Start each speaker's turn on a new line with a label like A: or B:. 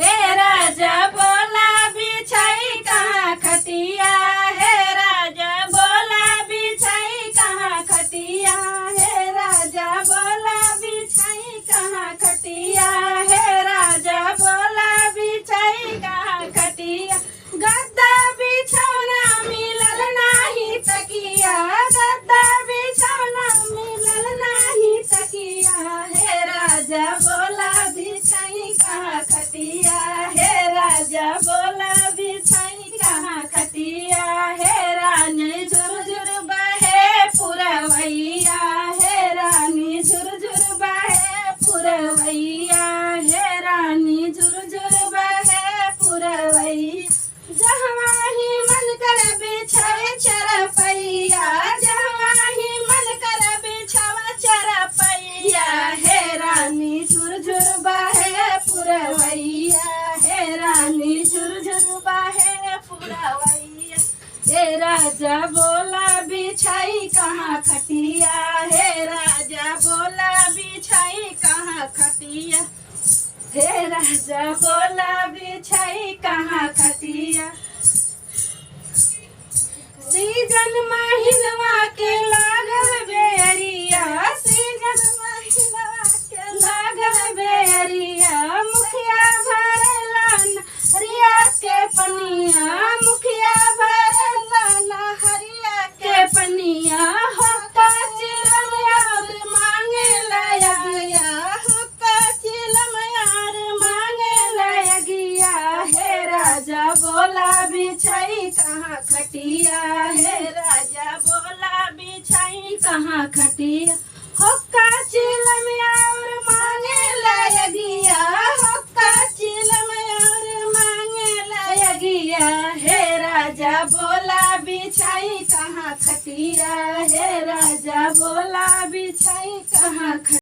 A: हे राजा बोला बिछाई कहाँ खटिया, हे राजा बोला बिछाई कहाँ खटिया, हे राजा बोला बिछाई कहाँ खटिया, हे राजा बोला बिछाई कहाँ खटिया। गद्दा बिछौना मिलल नाही तकिया, गद्दा बिछौना मिलल नाही तकिया, हे राजा बोला बिछाई कहाँ खटिया, हे राजा बोला बिछाई कहाँ खटिया। हे रानी झुरझुर बहे पुरवैया, हे रानी झुरझुर बहे पुरवैया, हे रानी झुरझुर बहे पुरवैया। जहाँ ही मन कर बिछाए चरपैया, जहाँ ही मन कर बिछावा चरपैया, हे रानी झुरझुर बहे पुरवैया, हे रानी झुरझुर बहे पुरवैया। हे राजा बोला बिछाई कहाँ खटिया, हे राजा बोला बिछाई कहाँ खटिया, हे राजा बोला बिछाई कहाँ खटिया। सीजन महिनवा के लागल बेरिया, सीजन महिनवा के लागल बेरिया, मुखिया भरला नहरिया के पनिया, मुखिया भरला नहरिया के पनिया। होता चिलम यार मांगे लाया, होता चिलम यार मांगे लाया गया। हे राजा बोला बिछाई कहाँ खटिया, हे राजा बोला बिछाई कहाँ खटिया। होका चिलम यार मांगे लाया गया, होका चिलम यार मांगे लाया गया। हे राजा बोला बिछाई कहाँ खटिया, हे राजा बोला बिछाई कहाँ खटिया।